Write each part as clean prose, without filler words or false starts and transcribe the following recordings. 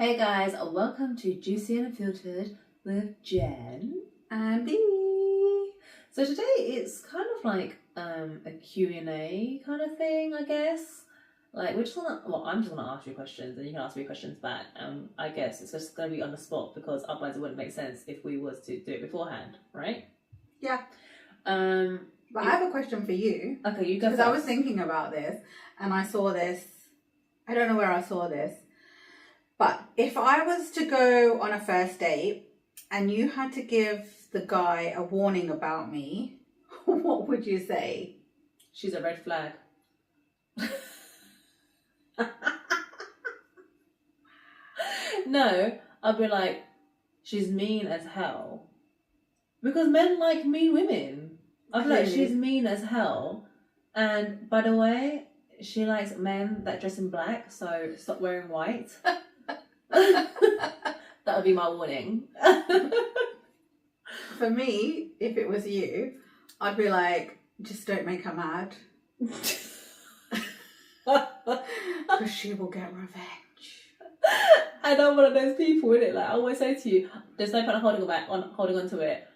Hey guys, welcome to Juicy and Unfiltered with Jen and B. So today it's kind of like a Q&A kind of thing, I guess. Like I'm just gonna ask you questions and you can ask me questions back. I guess it's just gonna be on the spot because otherwise it wouldn't make sense if we was to do it beforehand, right? Yeah. But I have a question for you. Okay, you go first. Because I was thinking about this and I saw this. I don't know where I saw this. But if I was to go on a first date and you had to give the guy a warning about me, what would you say? She's a red flag. No, I'd be like, she's mean as hell. Because men like mean women. I'd be like, she's mean as hell. And by the way, she likes men that dress in black, so stop wearing white. That would be my warning. For me, if it was you, I'd be like, just don't make her mad. Because she will get revenge. And I'm one of those people, innit? Like I always say to you, there's no point holding on to it.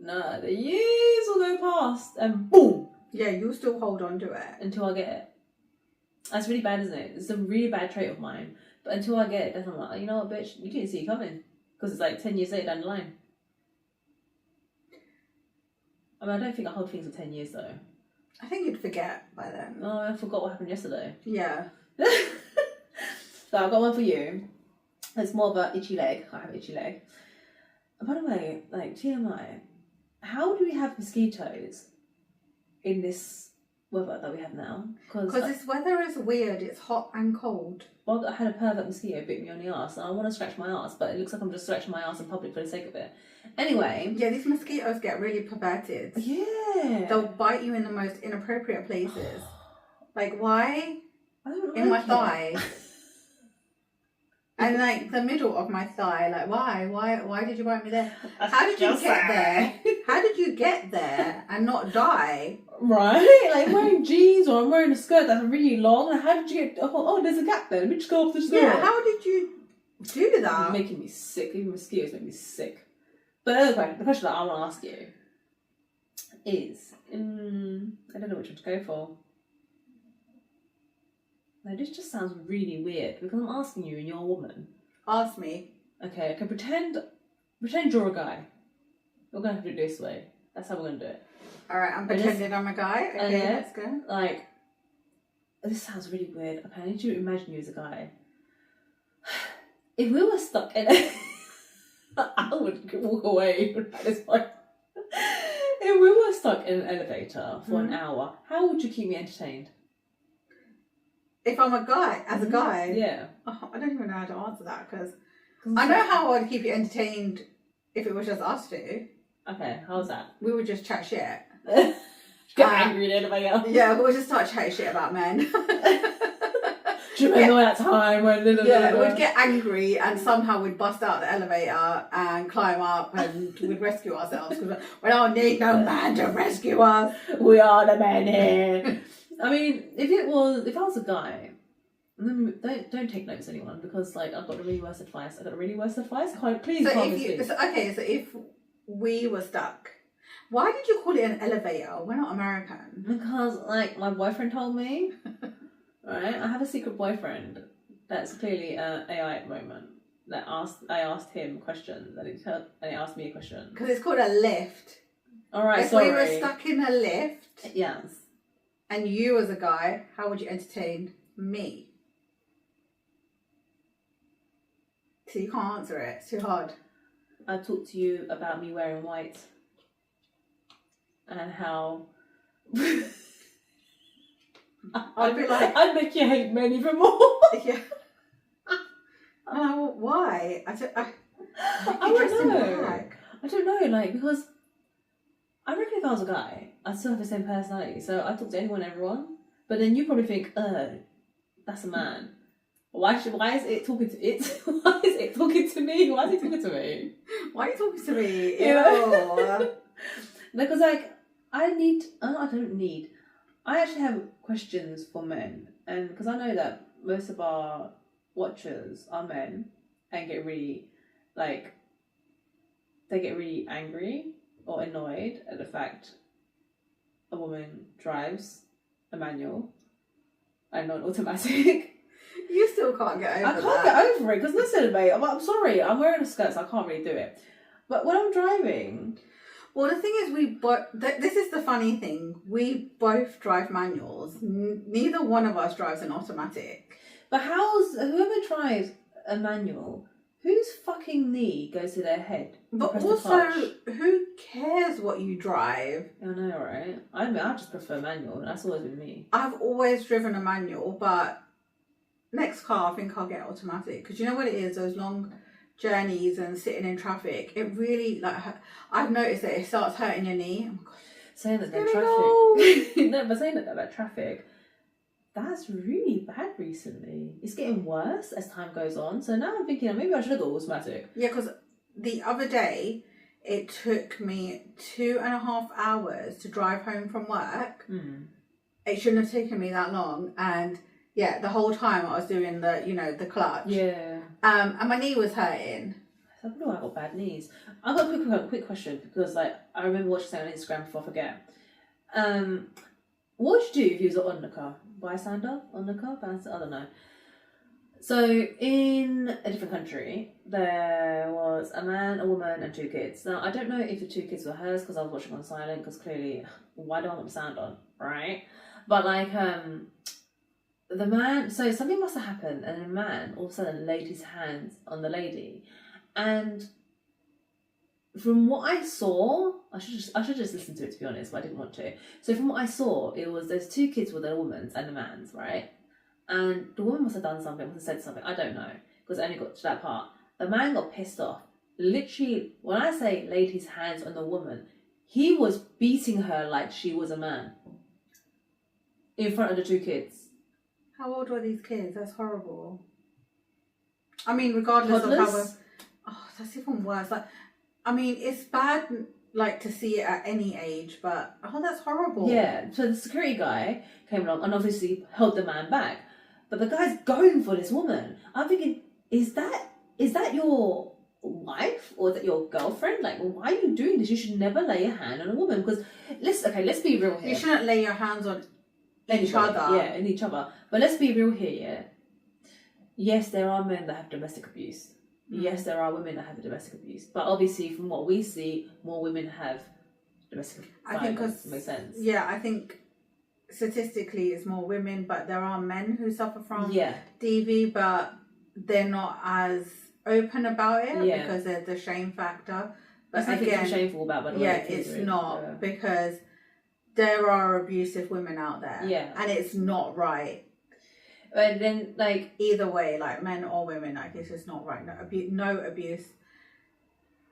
No, the years will go past and boom. Yeah, you'll still hold on to it. Until I get it. That's really bad, isn't it? It's a really bad trait of mine. But until I get it, then I'm like, you know what, bitch, you didn't see it coming. Because it's like 10 years later down the line. I mean, I don't think I hold things for 10 years though. I think you'd forget by then. Oh, I forgot what happened yesterday. Yeah. So I've got one for you. It's more of an itchy leg. I have an itchy leg. By the way, like TMI, how do we have mosquitoes in this weather that we have now? Because this weather is weird. It's hot and cold. Well, I had a pervert mosquito bit me on the arse, and I want to scratch my arse, but it looks like I'm just scratching my arse in public for the sake of it. Anyway. Yeah, these mosquitoes get really perverted. Yeah. They'll bite you in the most inappropriate places. Like, why? I don't in like my thigh. And like the middle of my thigh. Like, why? Why did you bite me there? How did you get there? How did you get there and not die? Right? Like, I'm wearing jeans or I'm wearing a skirt that's really long. How did you get... Oh, there's a gap there. Let me just go off the skirt. Yeah, how did you do that? It's making me sick. Even mosquitoes make me sick. But the question that I want to ask you is... I don't know which one to go for. No, this just sounds really weird because I'm asking you and you're a woman. Ask me. Okay, pretend you're a guy. We're going to have to do it this way. That's how we're going to do it. Alright, I'm pretending I'm a guy. Okay, let's go. Like, this sounds really weird. Okay, I need you to imagine you as a guy. If we were stuck in a... I would walk away at this point. If we were stuck in an elevator for an hour, how would you keep me entertained? If I'm a guy, as a guy? Yeah. Oh, I don't even know how to answer that because I know how I'd keep you entertained if it was just us two. Okay, how's that? We would just chat shit. Get angry at anybody else. Yeah, we would just start chatting shit about men. Do you remember that time when... Yeah, we'd get angry and somehow we'd bust out the elevator and climb up and we'd rescue ourselves because we don't need no man to rescue us. We are the men here. I mean, if I was a guy, don't take notes, anyone, because like I've got the really worst advice. Please so can't if so if we were stuck, why did you call it an elevator? We're not American. Because like my boyfriend told me, right? I have a secret boyfriend that's clearly AI at the moment. I asked him questions and he asked me a question. Because it's called a lift. All right, if we were stuck in a lift, yes, and you as a guy, how would you entertain me? So you can't answer it. It's too hard. I'll talk to you about me wearing white and how I'd be like, I'd make you hate men even more. Yeah. Why? I don't know, like, because I reckon if I was a guy, I'd still have the same personality. So I'd talk to anyone and everyone. But then you probably think, that's a man. Why is it talking to it? Why is it talking to me? Why is it talking to me? Why are you talking to me? Ew. Because like I don't need. I actually have questions for men, and because I know that most of our watchers are men, and get really, like, they get really angry or annoyed at the fact a woman drives a manual and not automatic. You still can't get over I can't get over it because listen, mate, I'm sorry, I'm wearing a skirt, so I can't really do it. But when I'm driving, well, the thing is, this is the funny thing. We both drive manuals. Neither one of us drives an automatic. but how's whoever drives a manual? Whose fucking knee goes to their head? But Press the also, clutch? who cares what you drive? I know, right? I mean, I just prefer manual. That's always been me. I've always driven a manual, but next car, I think I'll get automatic. Because you know what it is? Those long journeys and sitting in traffic, it really, like, I've noticed that it starts hurting your knee. Oh my God. Saying that about It's traffic. No, but saying that about traffic, that's really bad recently. It's getting worse as time goes on. So now I'm thinking maybe I should have got automatic. Yeah, because the other day, it took me 2.5 hours to drive home from work. It shouldn't have taken me that long. And yeah, the whole time I was doing the clutch. Yeah. And my knee was hurting. I don't know, I got bad knees. I've got a quick question because I remember watching something on Instagram before I forget. What would you do if you was an onlooker? Bystander? Onlooker? I don't know. So in a different country, there was a man, a woman, and 2 kids. Now I don't know if the 2 kids were hers because I was watching on silent. Because clearly, why do I want the sound on, right? But like the man. So something must have happened, and the man all of a sudden laid his hands on the lady, and from what I saw, I should just listen to it to be honest, but I didn't want to. So from what I saw, it was there's 2 kids with a woman's and a man's, right? And the woman must have done something, must have said something, I don't know, because I only got to that part. The man got pissed off. Literally, when I say laid his hands on the woman, he was beating her like she was a man. In front of the 2 kids. How old were these kids? That's horrible. I mean, regardless of how... Oh, that's even worse. Like, I mean, it's bad, like, to see it at any age, but, oh, that's horrible. Yeah, so the security guy came along and obviously held the man back. But the guy's going for this woman. I'm thinking, is that your wife or is that your girlfriend? Like, why are you doing this? You should never lay a hand on a woman because let's be real here. You shouldn't lay your hands on each other. Yeah, in each other. But let's be real here, yeah. Yes, there are men that have domestic abuse. Yes, there are women that have domestic abuse. But obviously, from what we see, more women have domestic violence. I think because makes sense. Yeah, I think statistically it's more women, but there are men who suffer from DV, but they're not as open about it because there's the shame factor. But there's nothing shameful about, by the way. Yeah, it's not because there are abusive women out there. Yeah, and it's not right. And then, like, either way, like men or women, like it's just not right. No abuse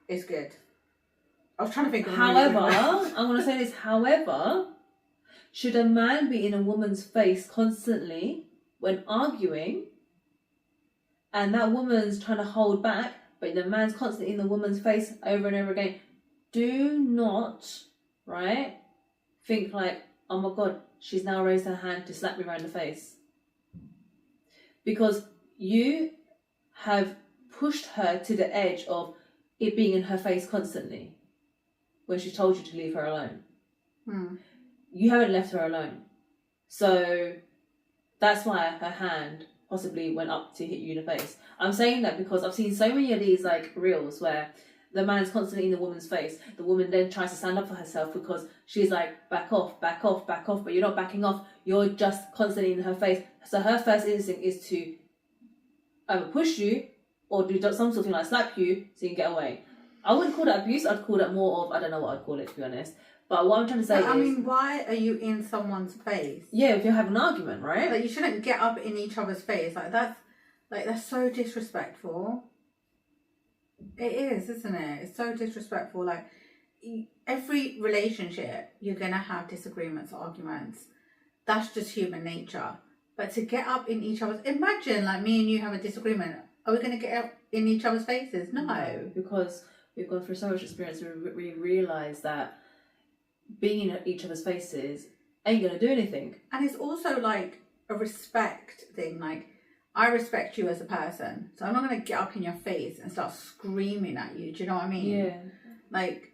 is good. I was trying to think of however, I want to say this, however, should a man be in a woman's face constantly when arguing and that woman's trying to hold back, but the man's constantly in the woman's face over and over again, do not, right, think like, oh my God, she's now raised her hand to slap me around the face. Because you have pushed her to the edge of it being in her face constantly when she told you to leave her alone. You haven't left her alone. So that's why her hand possibly went up to hit you in the face. I'm saying that because I've seen so many of these like reels where the man's constantly in the woman's face. The woman then tries to stand up for herself because she's like, back off, back off, back off. But you're not backing off. You're just constantly in her face. So her first instinct is to either push you or do some sort of thing like slap you so you can get away. I wouldn't call that abuse. I'd call that more of, I don't know what I'd call it, to be honest. But what I'm trying to say is... I mean, why are you in someone's face? Yeah, if you're having an argument, right? Like, you shouldn't get up in each other's face. That's so disrespectful. It is, isn't it? It's so disrespectful. Like, every relationship, you're going to have disagreements, arguments. That's just human nature. But to get up in each other's... Imagine, like, me and you have a disagreement. Are we going to get up in each other's faces? No. Because we've gone through so much experience, we realise that being in each other's faces ain't going to do anything. And it's also, like, a respect thing. Like, I respect you as a person, so I'm not going to get up in your face and start screaming at you. Do you know what I mean? Yeah. Like,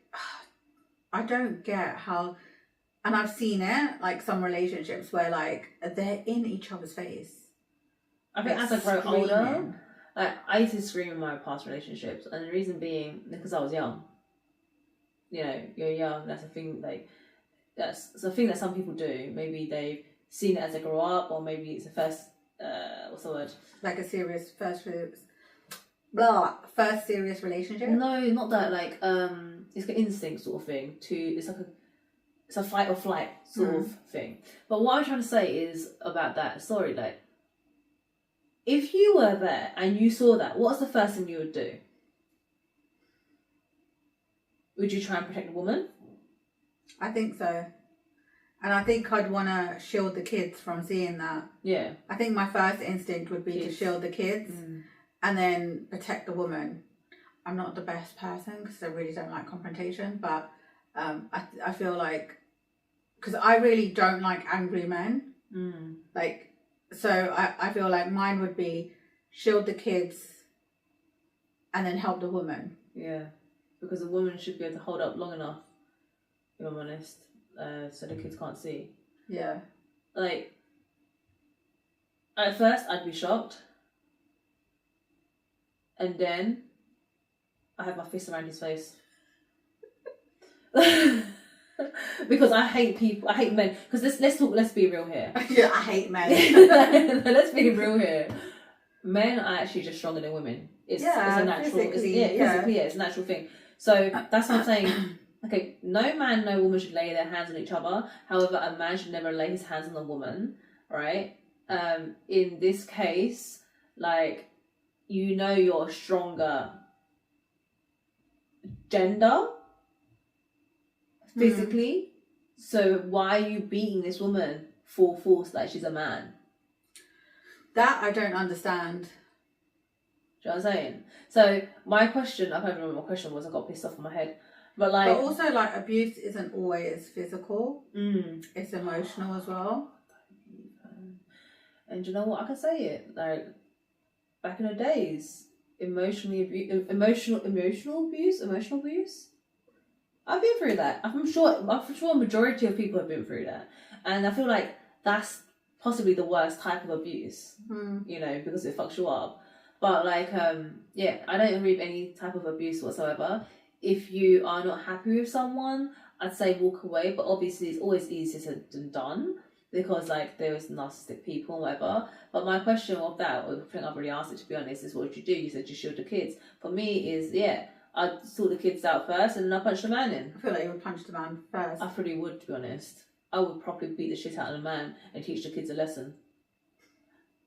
I don't get how, and I've seen it, like some relationships where like they're in each other's face. I think Like, as I grow older, screaming. like I used to scream in my past relationships, and the reason being because I was young. You know, you're young. That's a thing. Like that's a thing that some people do. Maybe they've seen it as they grow up, or maybe it's the first. What's the word? Like a serious first serious relationship. No, not that. Like it's an instinct sort of thing. It's a fight or flight sort of thing. But what I'm trying to say is about that story, like. If you were there and you saw that, what's the first thing you would do? Would you try and protect the woman? I think so. And I think I'd want to shield the kids from seeing that. Yeah. I think my first instinct would be Kids. to shield the kids and then protect the woman. I'm not the best person because I really don't like confrontation, but I feel like, because I really don't like angry men. Like, so I feel like mine would be shield the kids and then help the woman. Yeah. Because a woman should be able to hold up long enough, if I'm honest, so the kids can't see. Yeah. Like, at first I'd be shocked. And then I have my fist around his face. Because I hate men. Because let's be real here. Yeah, I hate men. Let's be real here. Men are actually just stronger than women. It's a natural. Physically, it's a natural thing. So that's what I'm saying. Okay, no man, no woman should lay their hands on each other. However, a man should never lay his hands on a woman, right? In this case, like, you know, you're a stronger gender physically, so why are you beating this woman full force like she's a man? That I don't understand. Do you know what I'm saying? So my question, I can't remember what my question was, I got pissed off in my head. But also, like, abuse isn't always physical. It's emotional as well. And you know what? I can say it. Like, back in the days, emotional abuse. I've been through that. I'm sure a majority of people have been through that. And I feel like that's possibly the worst type of abuse, you know, because it fucks you up. But like, yeah, I don't agree with any type of abuse whatsoever. If you are not happy with someone, I'd say walk away. But obviously, it's always easier said than done because like there's narcissistic people and whatever. But my question of that, I think I've already asked it, to be honest, is what would you do? You said you shield the kids. For me, is I'd sort the kids out first and then I'd punch the man in. I feel like you would punch the man first. I probably would, to be honest. I would probably beat the shit out of the man and teach the kids a lesson.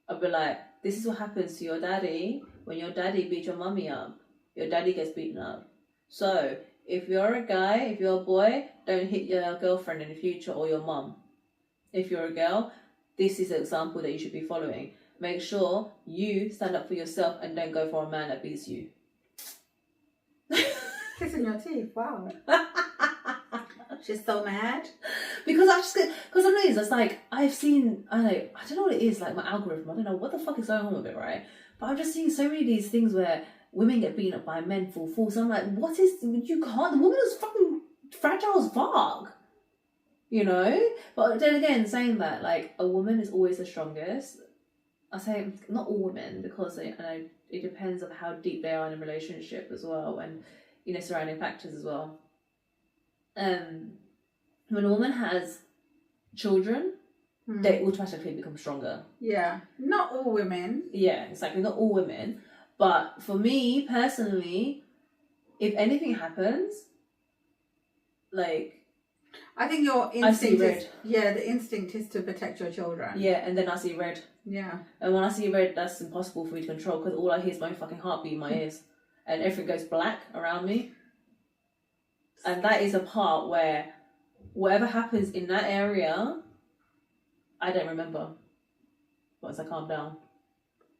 I'd be like, this is what happens to your daddy when your daddy beat your mummy up. Your daddy gets beaten up. So, if you're a guy, if you're a boy, don't hit your girlfriend in the future or your mum. If you're a girl, this is an example that you should be following. Make sure you stand up for yourself and don't go for a man that beats you. Kissing your teeth, wow. She's so mad. Because I'm amazed. It's like, I don't know what it is, like my algorithm, I don't know what the fuck is going on with it, right? But I'm just seeing so many of these things where women get beaten up by men full force. I'm like, you can't, the woman is fucking fragile as fuck. You know? But then again, saying that, like, a woman is always the strongest. I say not all women, because it depends on how deep they are in a relationship as well, and, you know, surrounding factors as well. When a woman has children, they automatically become stronger. Yeah. Not all women. Yeah, exactly. Not all women. But for me, personally, if anything happens, like... I think your instinct is... Yeah, the instinct is to protect your children. Yeah, and then I see red. Yeah. And when I see red, that's impossible for me to control, because all I hear is my fucking heartbeat in my ears. And everything goes black around me. And that is a part where whatever happens in that area, I don't remember once I calm down.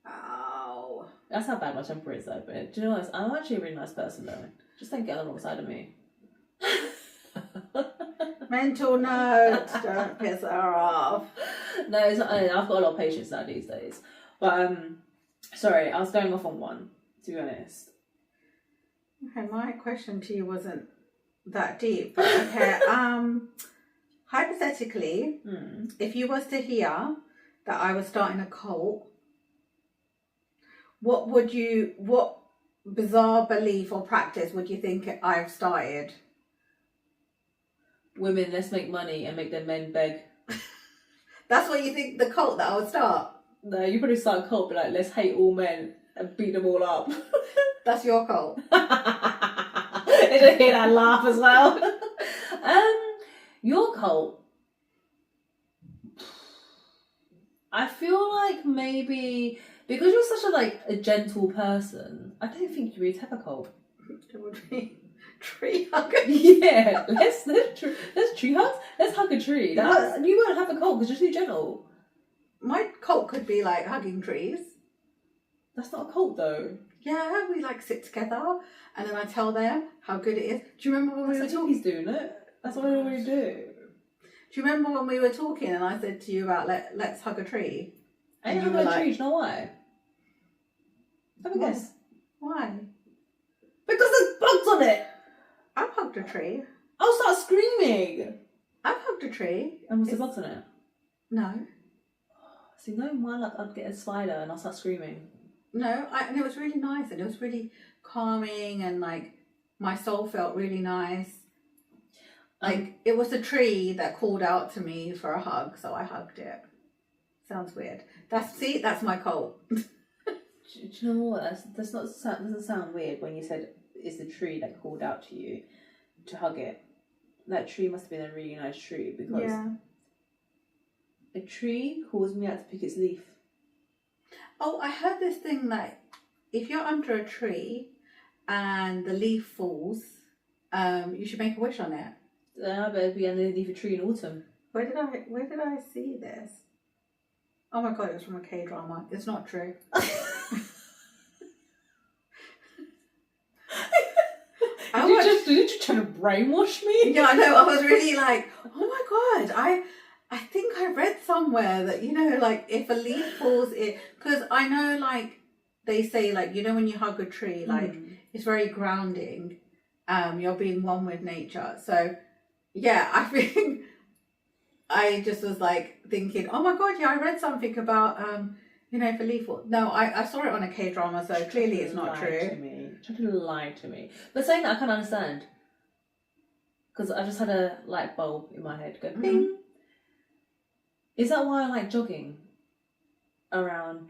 Oh. That's how bad my temper is, though. But do you know what? I'm actually a really nice person, though. Just don't get on the wrong side of me. Mental note. Don't piss her off. No, it's not, I've got a lot of patience now these days. But Sorry, I was going off on one, to be honest. Okay, my question to you wasn't that deep, but okay. Hypothetically, if you was to hear that I was starting a cult, what bizarre belief or practice would you think I've started? Women, let's make money and make their men beg. That's what you think the cult that I would start? No, you probably start a cult, but like, let's hate all men and beat them all up. That's your cult. Did you hear that laugh as well? Your cult. I feel like maybe because you're such a gentle person, I don't think you would have a cult. It would be tree huggers. Yeah, let's tree hugs. Let's hug a tree. You won't have a cult because you're too gentle. My cult could be like hugging trees. That's not a cult though. Yeah, we sit together and then I tell them how good it is. Do you remember when we were talking? He's doing it. That's what I always do. Do you remember when we were talking and I said to you about let's hug a tree? I ain't hugging a tree. Do you know why? Have a guess. Why? Because there's bugs on it. I've hugged a tree. I'll start screaming. I've hugged a tree. And was there bugs on it? No. See, no, my luck, I'd get a spider and I'll start screaming. No, and it was really nice and it was really calming and my soul felt really nice. It was a tree that called out to me for a hug, so I hugged it. Sounds weird. That's my cult. Do you know what? Doesn't sound weird when you said it's the tree that called out to you to hug it. That tree must have been a really nice tree because a tree calls me out to pick its leaf. Oh, I heard this thing that if you're under a tree and the leaf falls, you should make a wish on it. I better be underneath a tree in autumn. Where did I see this? Oh my god, it was from a K-drama. It's not true. Did you try to brainwash me? Yeah, I know. I was really oh my god, I think I read somewhere that, if a leaf falls, because I know, they say, when you hug a tree, it's very grounding. You're being one with nature. So, yeah, I think I just was, thinking, oh, my God, yeah, I read something about, if a leaf falls. No, I saw it on a K-drama, so clearly it's not true. Try to lie to me. But saying that, I can't understand. Because I just had a light bulb in my head go, bing. Mm-hmm. Is that why I like jogging around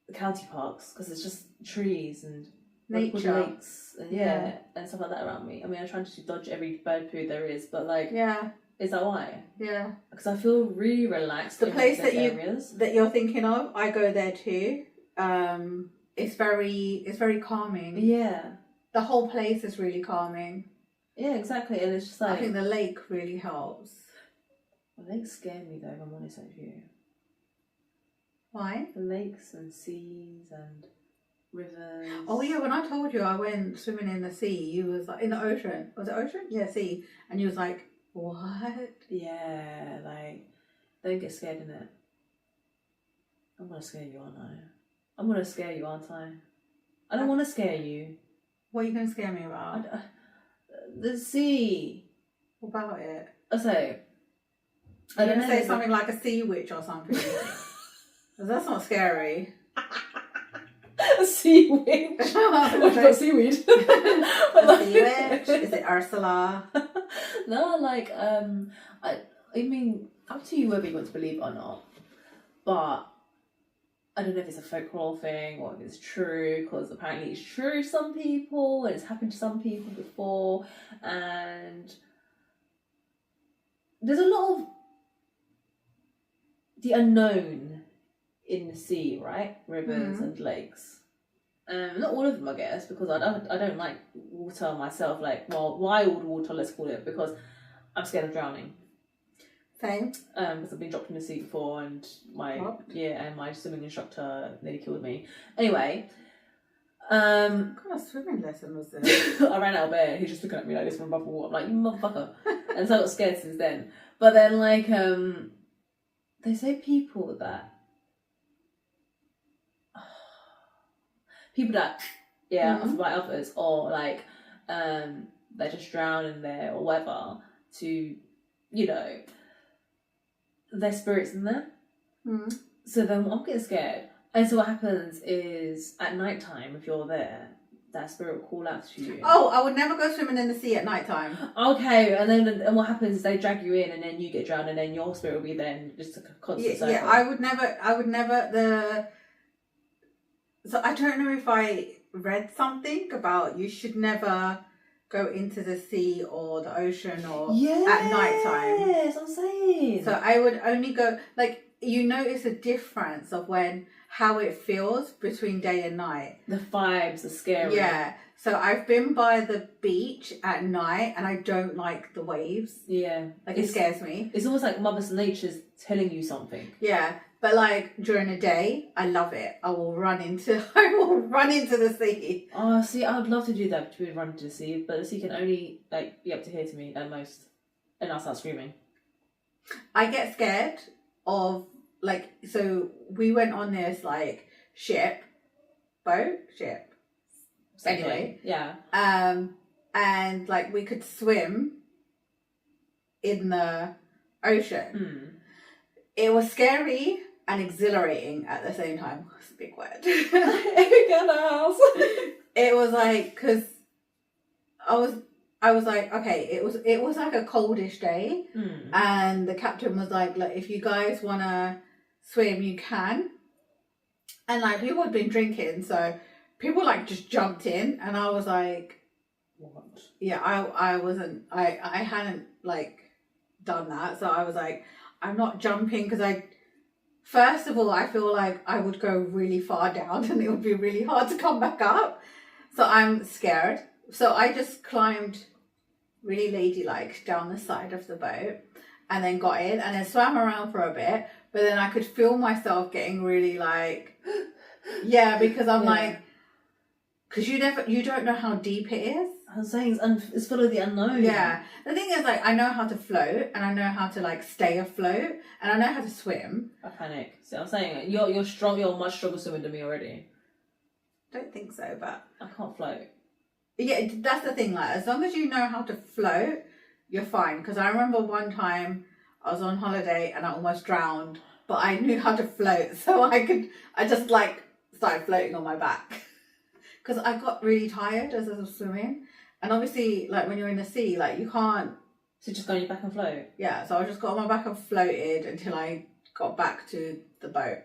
the county parks? Because it's just trees and nature, lakes, and and stuff like that around me. I mean, I try to dodge every bird poo there is, but is that why? Yeah, because I feel really relaxed. The place that you're thinking of, I go there too. It's very calming. Yeah, the whole place is really calming. Yeah, exactly, and it's just I think the lake really helps. The lakes scare me though, if I'm honest with you. Why? The lakes and seas and rivers. Oh yeah, when I told you I went swimming in the sea, you was in the ocean. Was it ocean? Yeah, sea. And you was like, what? Yeah, don't get scared in it. I'm gonna scare you, aren't I? I'm gonna scare you, aren't I? I don't want to scare you. What are you gonna scare me about? The sea. What about it? I don't know. Say something like a sea witch or something. That's not scary. A sea witch? What about seaweed? A sea witch? Is it Ursula? No, I mean, up to you whether you want to believe it or not. But I don't know if it's a folklore thing or if it's true, because apparently it's true to some people and it's happened to some people before, and there's a lot of the unknown in the sea, right? Rivers and lakes. Not all of them, I guess, because I don't like water myself, wild water, let's call it, because I'm scared of drowning. Same. Because I've been dropped in the sea before, and my swimming instructor nearly killed me. Anyway, what kind of swimming lesson was this? I ran out of air. He's just looking at me like this from above the water. I'm like, you motherfucker. And so I got scared since then. But then, they say people that people that Mhm. by others, or like they're just drowning there or whatever, to, you know, their spirits in there. Mm. So then I'm getting scared. And so what happens is at night time, if you're there, that spirit will call out to you. Oh, I would never go swimming in the sea at night time. Okay, and what happens is they drag you in, and then you get drowned, and then your spirit will be there, and just a constant cycle. Yeah, I would never. So I don't know if I read something about you should never go into the sea or the ocean or at night time. Yes, I'm saying. So I would only go, like, you notice a difference of how it feels between day and night. The vibes are scary. Yeah. So I've been by the beach at night and I don't like the waves. Yeah. Like, it scares me. It's almost like Mother Nature's telling you something. Yeah. But like during the day, I love it. I will run into the sea. Oh, see, I would love to do that, to run to the sea, but the sea can only like be up to here to me at most, and I'll start screaming. I get scared of, like, so we went on this like ship. Anyway, yeah. And like we could swim in the ocean. It was scary and exhilarating at the same time. It's a big word. It was like, because I was like, okay, it was like a coldish day, and the captain was like, look, if you guys want to swim, you can. And like people had been drinking, so people like just jumped in, and I was like, what? Yeah, I hadn't like done that, so I was like, I'm not jumping, because first of all, I feel like I would go really far down and it would be really hard to come back up. So I'm scared. So I just climbed really ladylike down the side of the boat and then got in and then swam around for a bit. But then I could feel myself getting really like, yeah, because I'm like, because you don't know how deep it is. I was saying it's full of the unknown. Yeah. The thing is, like, I know how to float and I know how to like stay afloat and I know how to swim. I panic. See, I'm saying you're strong. You're much stronger swimmer than me already. Don't think so, but I can't float. Yeah, that's the thing. Like, as long as you know how to float, you're fine. Because I remember one time I was on holiday and I almost drowned, but I knew how to float, so I just like started floating on my back because I got really tired as I was swimming. And obviously, like when you're in the sea, like you can't. So just go on your back and float. Yeah, so I just got on my back and floated until I got back to the boat.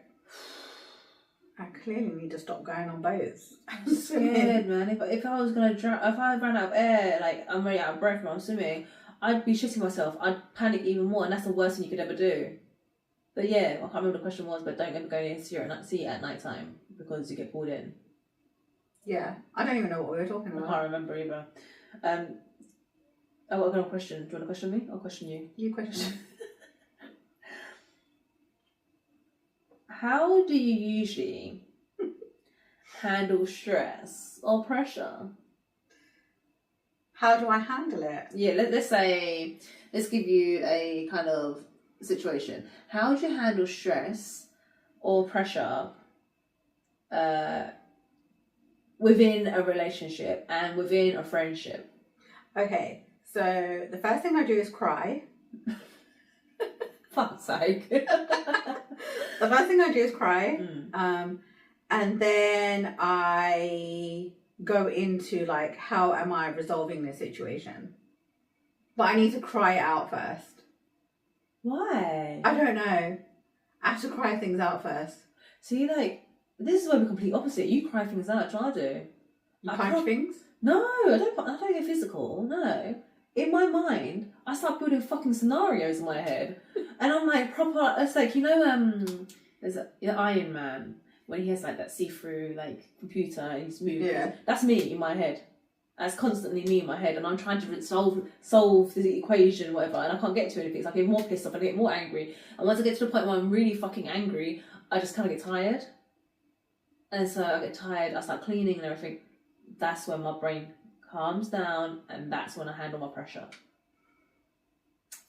I clearly need to stop going on boats. I'm scared, man. If I was gonna drown, if I ran out of air, like I'm already out of breath when I'm swimming, I'd be shitting myself. I'd panic even more, and that's the worst thing you could ever do. But yeah, I can't remember what the question was, but don't ever go in the sea at night time because you get pulled in. Yeah, I don't even know what we were talking about. I can't remember either. I've got a question. Do you want to question me? I'll question you. You question. How do you usually handle stress or pressure? How do I handle it? Yeah, let's give you a kind of situation. How do you handle stress or pressure within a relationship and within a friendship? Okay, so the first thing I do is cry. Fuck's sake. The first thing I do is cry. And then I go into like, how am I resolving this situation? But I need to cry it out first. Why? I don't know. I have to cry things out first. See, like, this is where we're complete opposite. You cry things out, that's what I do. You punch things? No, I don't get physical, no. In my mind, I start building fucking scenarios in my head. And I'm like, proper, it's like, there's Iron Man, when he has like that see-through like computer and he's moving. Yeah. That's me in my head. That's constantly me in my head, and I'm trying to solve the equation, whatever, and I can't get to anything. So I get more pissed off, I get more angry, and once I get to the point where I'm really fucking angry, I just kind of get tired. And so I get tired, I start cleaning and everything. That's when my brain calms down, and that's when I handle my pressure.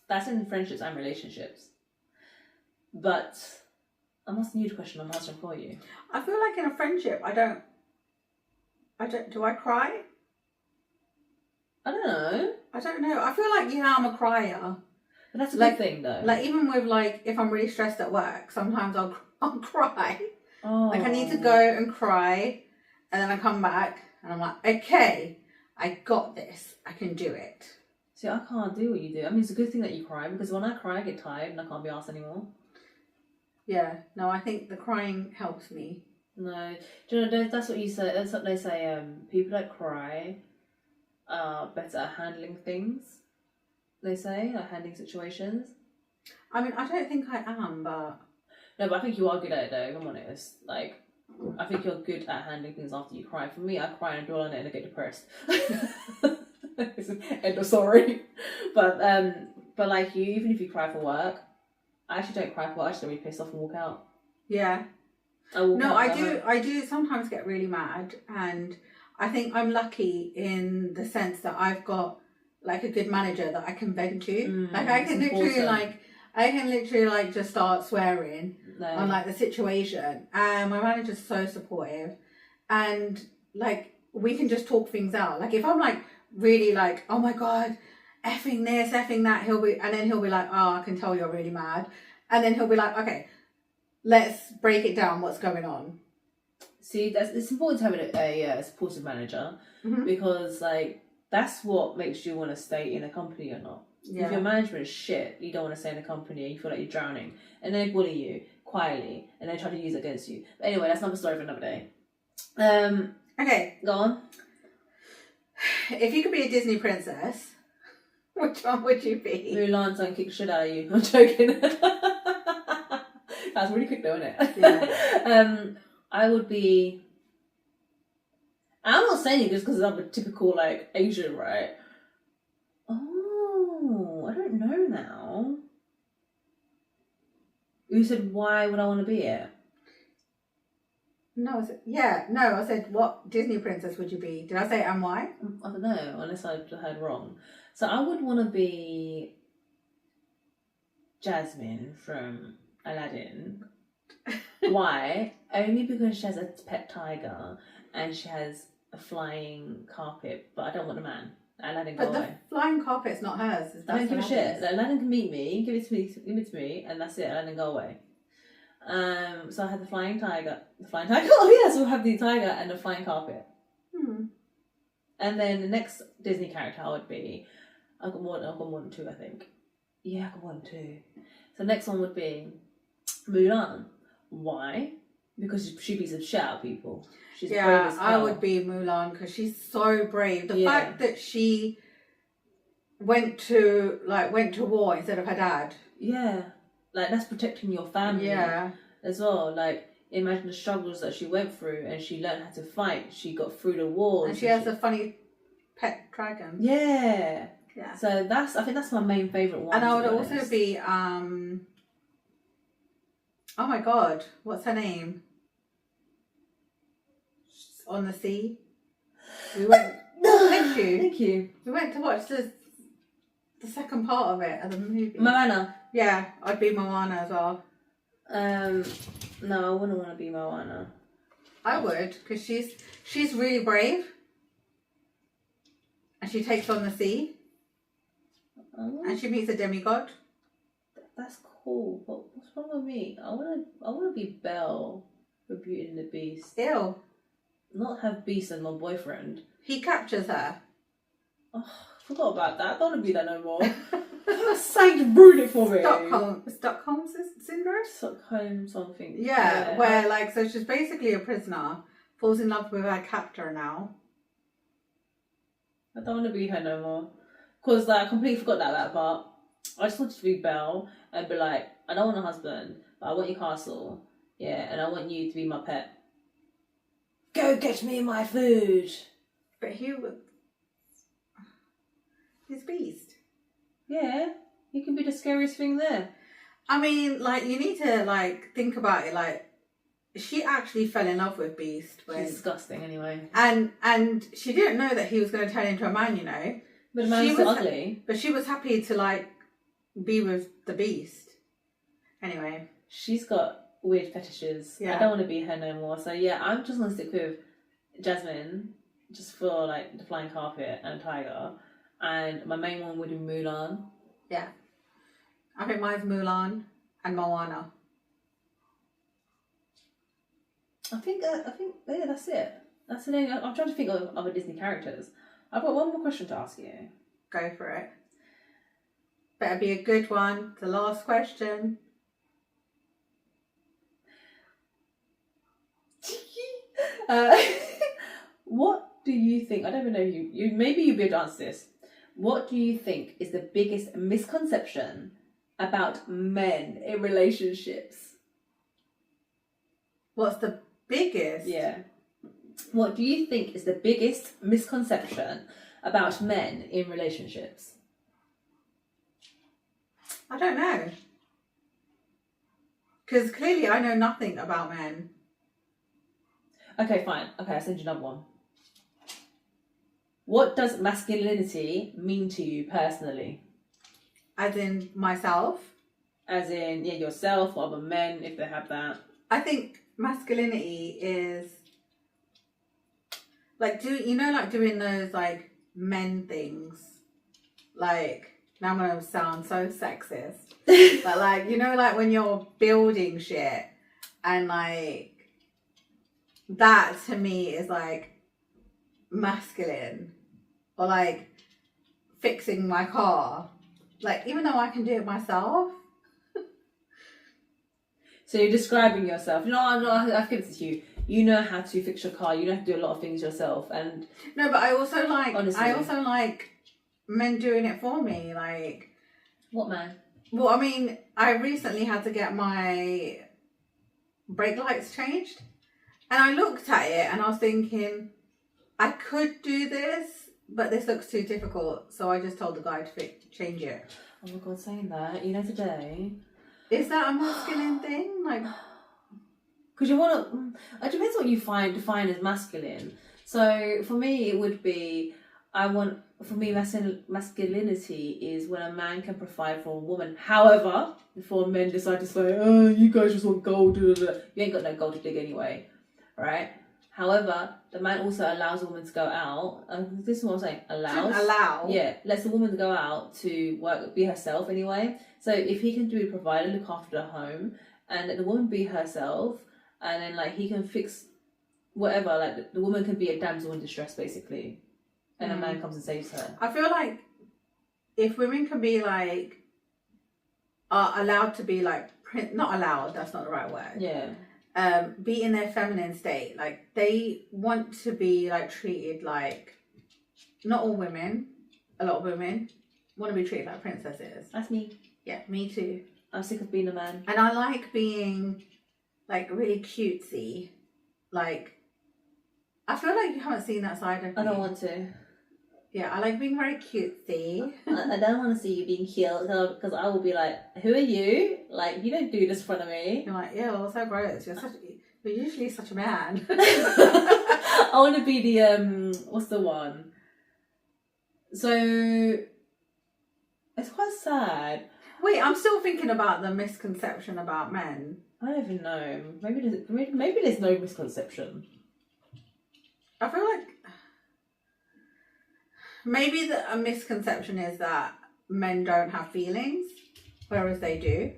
That's in friendships and relationships. But I'm asking you the question, I'm answering for you. I feel like in a friendship, I don't Do I cry? I don't know. I don't know. I feel like, I'm a crier. But that's a Like- good thing, though. Like, even with, like, if I'm really stressed at work, sometimes I'll cry. oh. Like, I need to go and cry, and then I come back, and I'm like, okay, I got this. I can do it. See, I can't do what you do. I mean, it's a good thing that you cry, because when I cry, I get tired and I can't be asked anymore. Yeah. No, I think the crying helps me. No. Do you know, that's what you say. That's what they say. People that cry are better at handling things. They say, like handling situations. I mean, I don't think I am, but... No, but I think you are good at it, though, if I'm honest. Like, I think you're good at handling things after you cry. For me, I cry and dwell on it and I get depressed. End of story. But like you, even if you cry for work, I actually don't cry for work. I just get really pissed off and walk out. Yeah. I do sometimes get really mad, and I think I'm lucky in the sense that I've got like a good manager that I can vent to. Like I can literally just start swearing on like the situation, and my manager's so supportive, and like we can just talk things out. Like if I'm like really like, oh my god, effing this, effing that, he'll be like, oh, I can tell you're really mad, and then he'll be like, okay, let's break it down. What's going on? See, it's important to have a supportive manager, because like that's what makes you want to stay in a company or not. Yeah. If your management is shit, you don't want to stay in a company and you feel like you're drowning, and they bully you quietly and they try to use it against you. But anyway, that's another story for another day. Okay, Go on. if you could be a Disney princess, which one would you be? Mulan, don't kick shit out of you. I'm joking. That's really quick though, isn't it? Yeah. I would be... I'm not saying it just because I'm a typical, like, Asian, right? Oh, I don't know now. You said, why would I want to be it? No, I said, what Disney princess would you be? Did I say and why? I don't know, unless I heard wrong. So I would want to be Jasmine from Aladdin. Why? Only because she has a pet tiger and she has a flying carpet, but I don't want a man. Aladdin, go But away. the flying carpet's not hers. I don't give a shit. Aladdin's. Like, Aladdin can meet me, give it to me, and that's it. Aladdin, go away. So I had the flying tiger. Oh yes, we'll have the tiger and the flying carpet. And then the next Disney character I would be, I've got more than two, I think. Yeah, I've got more than two. So the next one would be Mulan. Why? Because she beats the shit out of people. She's brave as hell. I would be Mulan because she's so brave. The fact that she went to war instead of her dad. Yeah, like that's protecting your family. Yeah, as well. Like imagine the struggles that she went through, and she learned how to fight. She got through the wars, and she has a funny pet dragon. Yeah. Yeah. So I think that's my main favourite one. And I would also be oh my god, what's her name? On the Sea. We went. Thank you. Thank you. We went to watch the second part of it of the movie. Moana. Yeah, I'd be Moana as well. No, I wouldn't want to be Moana. I would, because she's really brave, and she takes on the sea, and she meets a demigod. That's cool, but what's wrong with me? I wanna be Belle for Beauty and the Beast. Ew. Not have Beast as my boyfriend. He captures her. Oh, I forgot about that. I don't want to be that no more. Saint ruined it for me. Stockholm syndrome? Stockholm something. Yeah, where so she's basically a prisoner, falls in love with her captor now. I don't want to be her no more. Because I completely forgot that part. I just wanted to be Belle and be like, I don't want a husband, but I want your castle. Yeah, and I want you to be my pet. Go get me my food. But he's Beast. Yeah, you can be the scariest thing there. I mean, you need to think about it. She actually fell in love with Beast. She's disgusting, anyway. And she didn't know that he was going to turn into a man, you know. But the man's so ugly. But she was happy to be with the Beast. Anyway, she's got weird fetishes. Yeah. I don't want to be her no more. So yeah, I'm just gonna stick with Jasmine just for like the flying carpet and a tiger, and my main one would be Mulan. Yeah. I think mine's Mulan and Moana. I think yeah, that's it. That's the name. I'm trying to think of other Disney characters. I've got one more question to ask you. Go for it. Better be a good one. The last question. What do you think? I don't even know you. Maybe you'll be able to answer this. What do you think is the biggest misconception about men in relationships? What's the biggest? Yeah. What do you think is the biggest misconception about men in relationships? I don't know. Because clearly I know nothing about men. Okay, fine. Okay, I'll send you another one. What does masculinity mean to you personally? As in myself? As in, yeah, yourself or other men, if they have that. I think masculinity is like doing those like men things. Like, now I'm gonna sound so sexist. But like, like when you're building shit and like that to me is like masculine. Or like fixing my car. Like, even though I can do it myself. So you're describing yourself. I've given it to you. You know how to fix your car. You know how to do a lot of things yourself. And no, but I also like honestly, men doing it for me. Like, what man? Well, I mean, I recently had to get my brake lights changed, and I looked at it and I was thinking, I could do this, but this looks too difficult. So I just told the guy to change it. Oh my God, saying that, today. Is that a masculine thing? Like, because you want to. It depends what you define as masculine. So for me, it would be masculinity is when a man can provide for a woman. However, before men decide to say, "Oh, you guys just want gold," you ain't got no gold to dig anyway, right? However, the man also allows a woman to go out. This is what I'm saying. Allow. Yeah, lets the woman go out to work, be herself anyway. So if he can provide and look after the home, and let the woman be herself, and then like he can fix whatever, like the woman can be a damsel in distress basically, and a man comes and saves her. I feel like if women can be like are allowed to be like not allowed. That's not the right word. Yeah. Be in their feminine state. Like, they want to be like treated like, not all women, a lot of women want to be treated like princesses. That's me. Yeah, me too. I'm sick of being a man. And I like being like really cutesy. Like, I feel like you haven't seen that side of me. I don't want to. Yeah, I like being very cutesy. I don't want to see you being cute because I will be like, who are you? Like, you don't do this in front of me. You're like, ew, so gross. You're usually such a man. I want to be the, what's the one? So, it's quite sad. Wait, I'm still thinking about the misconception about men. I don't even know. Maybe there's no misconception. I feel like maybe a misconception is that men don't have feelings, whereas they do.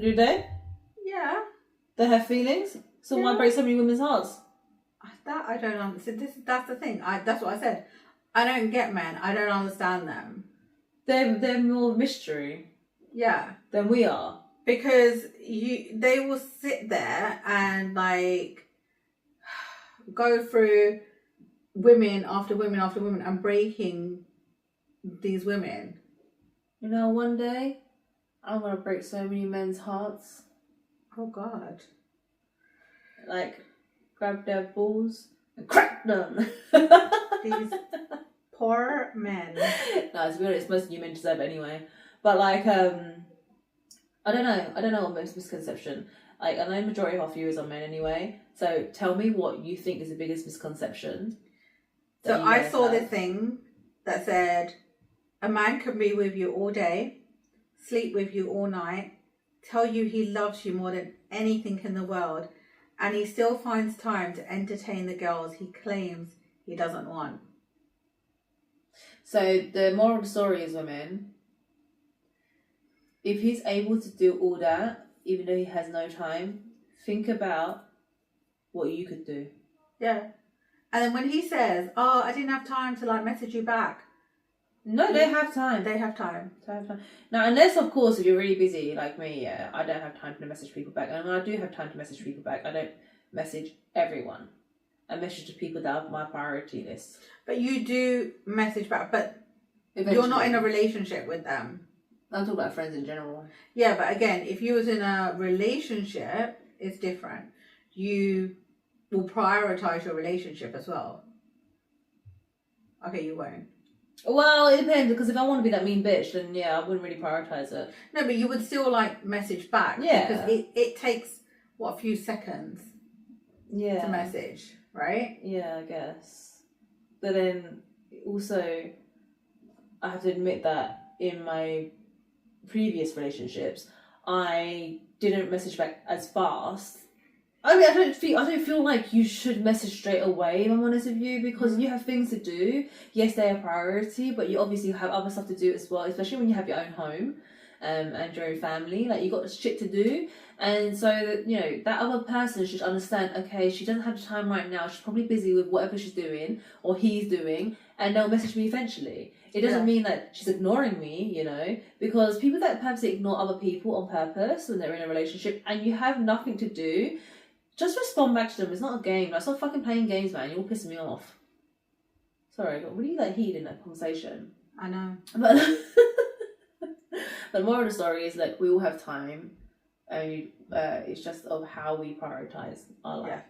Do they? Yeah. They have feelings? So why break so many women's hearts? That I don't understand. That's the thing. That's what I said. I don't get men. I don't understand them. They're more mystery. Yeah. Than we are. Because they will sit there and like go through women after women after women and breaking these women. One day I'm gonna break so many men's hearts. Oh God. Like, grab their balls and crack them. These poor men. No, to be honest, most of you men deserve it anyway. But like, I don't know what most misconception. Like, I know the majority of our viewers are men anyway. So tell me what you think is the biggest misconception. So I saw this thing that said, a man can be with you all day, sleep with you all night, tell you he loves you more than anything in the world, and he still finds time to entertain the girls he claims he doesn't want. So the moral of the story is, women, if he's able to do all that, even though he has no time, think about what you could do. Yeah. And then when he says, oh, I didn't have time to like message you back. No, they have time. They have time. They have time. Now, unless, of course, if you're really busy like me, yeah, I don't have time to message people back. And when I do have time to message people back, I don't message everyone. I message the people that are my priority list. But you do message back, but Eventually. you're not in a relationship with them. I'm talking about friends in general. Yeah, but again, if you was in a relationship, it's different. You will prioritize your relationship as well. Okay, you won't. Well, it depends, because if I want to be that mean bitch, then yeah, I wouldn't really prioritise it. No, but you would still like message back. Yeah. Because it takes, what, a few seconds to message, right? Yeah, I guess. But then also, I have to admit that in my previous relationships, I didn't message back as fast. I mean, I don't feel like you should message straight away, if I'm honest with you, because you have things to do. Yes, they are a priority, but you obviously have other stuff to do as well, especially when you have your own home and your own family. Like, you got shit to do. And so, that, you know, that other person should understand, okay, she doesn't have the time right now. She's probably busy with whatever she's doing or he's doing, and they'll message me eventually. It doesn't mean that she's ignoring me, you know, because people that purposely ignore other people on purpose when they're in a relationship and you have nothing to do, just respond back to them. It's not a game. Like, stop fucking playing games, man. You're all pissing me off. Sorry, I got really like heated in that conversation. I know. But the moral of the story is, like, we all have time. And it's just of how we prioritise our life. Yeah.